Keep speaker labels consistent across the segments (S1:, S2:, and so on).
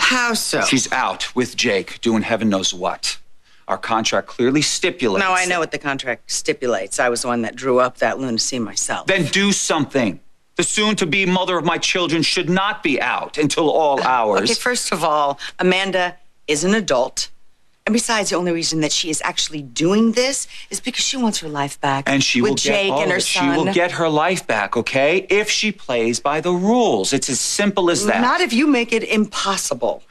S1: How so?
S2: She's out with Jake, doing heaven knows what. Our contract clearly stipulates...
S1: No, I know what the contract stipulates. I was the one that drew up that lunacy myself.
S2: Then do something. The soon-to-be mother of my children should not be out until all hours.
S1: Okay, first of all, Amanda is an adult. And besides, the only reason that she is actually doing this is because she wants her life back.
S2: And she will
S1: with Jake and her son.
S2: She will get her life back, okay? If she plays by the rules. It's as simple as that.
S1: Not if you make it impossible.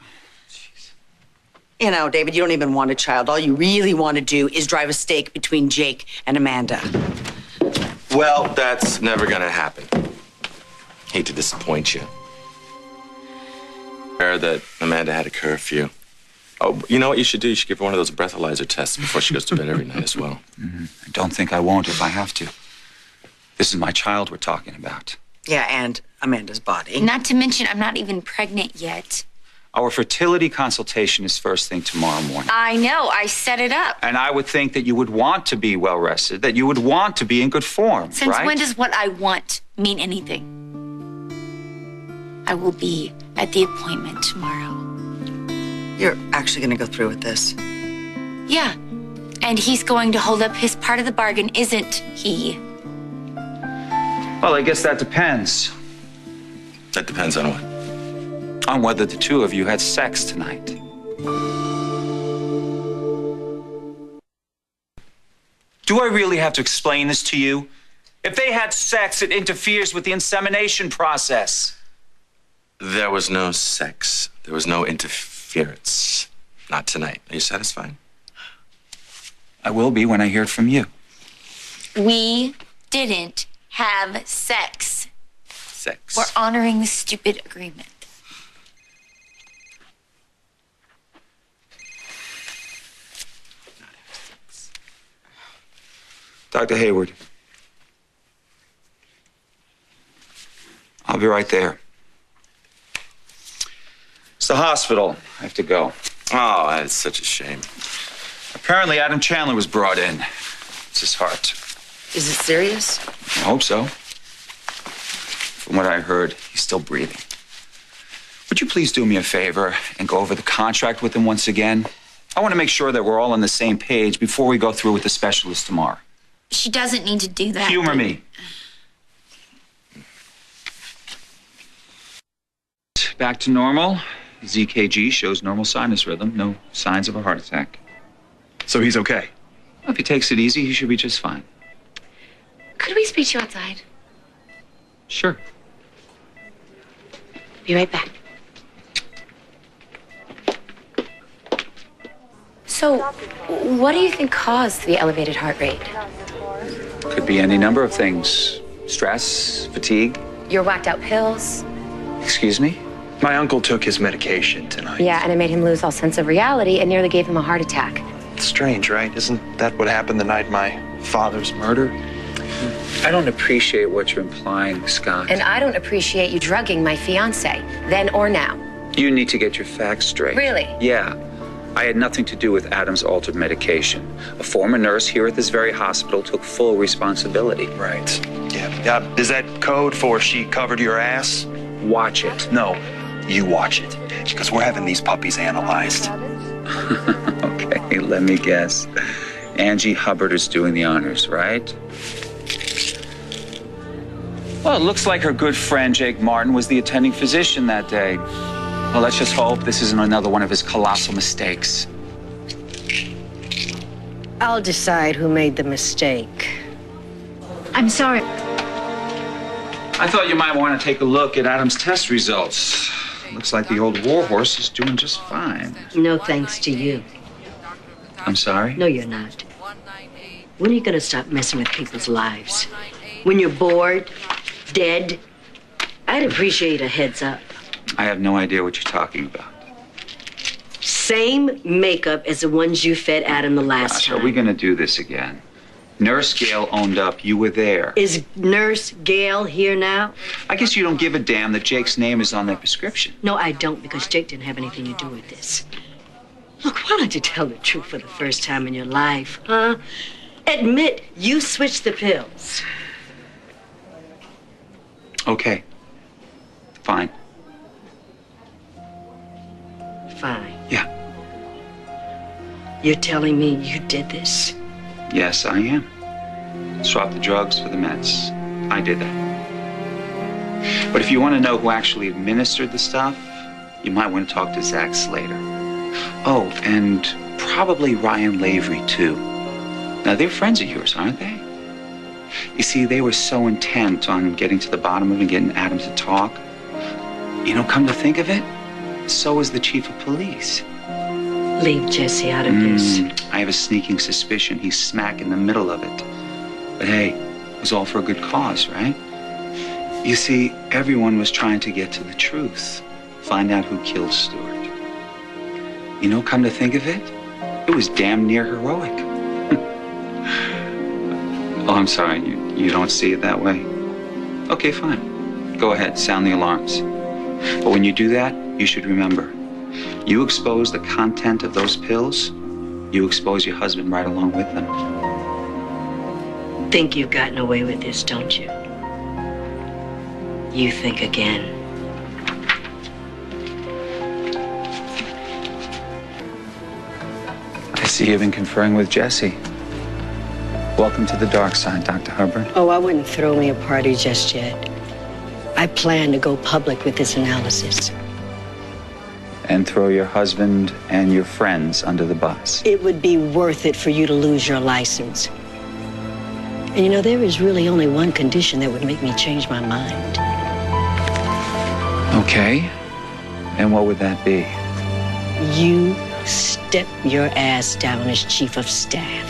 S1: Jeez. You know, David, you don't even want a child. All you really want to do is drive a stake between Jake and Amanda.
S3: Well, that's never gonna happen. Hate to disappoint you. Heard that Amanda had a curfew. Oh, you know what you should do? You should give her one of those breathalyzer tests before she goes to bed every night as well.
S2: I don't think I won't if I have to. This is my child we're talking about.
S1: Yeah, and Amanda's body.
S4: Not to mention, I'm not even pregnant yet.
S2: Our fertility consultation is first thing tomorrow morning.
S4: I know, I set it up.
S2: And I would think that you would want to be well rested, that you would want to be in good form,
S4: Since
S2: right?
S4: when does what I want mean anything? I will be at the appointment tomorrow.
S1: You're actually going to go through with this?
S4: Yeah, and he's going to hold up his part of the bargain, isn't he?
S2: Well, I guess that depends.
S3: That depends on what?
S2: On whether the two of you had sex tonight. Do I really have to explain this to you? If they had sex, it interferes with the insemination process.
S3: There was no sex. There was no interference. Not tonight. Are you satisfied?
S2: I will be when I hear it from you.
S4: We didn't have sex.
S3: Sex.
S4: We're honoring the stupid agreement.
S2: Dr. Hayward. I'll be right there. It's the hospital. I have to go.
S3: Oh, that's such a shame.
S2: Apparently, Adam Chandler was brought in. It's his heart.
S1: Is it serious?
S2: I hope so. From what I heard, he's still breathing. Would you please do me a favor and go over the contract with him once again? I want to make sure that we're all on the same page before we go through with the specialist tomorrow.
S4: She doesn't need to do that.
S2: Humor me. Back to normal. ZKG shows normal sinus rhythm. No signs of a heart attack.
S5: So he's okay?
S2: Well, if he takes it easy, he should be just fine.
S4: Could we speak to you outside?
S2: Sure.
S4: Be right back. So, what do you think caused the elevated heart rate?
S2: Could be any number of things. Stress, fatigue.
S4: Your whacked out pills?
S2: Excuse me?
S5: My uncle took his medication tonight.
S4: Yeah, and it made him lose all sense of reality and nearly gave him a heart attack.
S5: It's strange, right? Isn't that what happened the night my father's murder?
S2: I don't appreciate what you're implying, Scott.
S4: And I don't appreciate you drugging my fiancé, then or now.
S2: You need to get your facts straight.
S4: Really?
S2: Yeah. I had nothing to do with Adam's altered medication. A former nurse here at this very hospital took full responsibility.
S5: Right. Yeah. Is that code for she covered your ass?
S2: Watch it.
S5: No, you watch it. Because we're having these puppies analyzed.
S2: Okay, let me guess. Angie Hubbard is doing the honors, right? Well, it looks like her good friend Jake Martin was the attending physician that day. Well, let's just hope this isn't another one of his colossal mistakes.
S6: I'll decide who made the mistake.
S4: I'm sorry.
S2: I thought you might want to take a look at Adam's test results. Looks like the old warhorse is doing just fine.
S6: No thanks to you.
S2: I'm sorry?
S6: No, you're not. When are you gonna stop messing with people's lives? When you're bored, dead? I'd appreciate a heads up.
S2: I have no idea what you're talking about.
S6: Same makeup as the ones you fed Adam the last
S2: Gosh,
S6: time.
S2: are we gonna do this again? Nurse Gail owned up. You were there.
S6: Is Nurse Gail here now?
S2: I guess you don't give a damn that Jake's name is on that prescription.
S6: No, I don't, because Jake didn't have anything to do with this. Look, why don't you tell the truth for the first time in your life, huh? Admit you switched the pills.
S2: Okay. Fine.
S6: fine.
S2: Yeah.
S6: You're telling me you did this?
S2: Yes, I am. Swap the drugs for the meds. I did that. But if you want to know who actually administered the stuff, you might want to talk to Zach Slater. Oh, and probably Ryan Lavery, too. Now, they're friends of yours, aren't they? You see, they were so intent on getting to the bottom of it and getting Adam to talk. You know, come to think of it, so was the chief of police.
S6: Leave Jesse out of this.
S2: I have a sneaking suspicion he's smack in the middle of it. But hey, it was all for a good cause, right? You see, everyone was trying to get to the truth. Find out who killed Stewart. You know, come to think of it, it was damn near heroic. Oh, I'm sorry, you don't see it that way? Okay, fine. Go ahead, sound the alarms. But when you do that, you should remember, you expose the content of those pills, you expose your husband right along with them.
S6: Think you've gotten away with this, don't you? You think again.
S2: I see you've been conferring with Jesse. Welcome to the dark side, Dr. Hubbard.
S6: Oh, I wouldn't throw me a party just yet. I plan to go public with this analysis.
S2: And throw your husband and your friends under the bus.
S6: It would be worth it for you to lose your license. And you know, there is really only one condition that would make me change my mind.
S2: Okay. And what would that be?
S6: You step your ass down as chief of staff.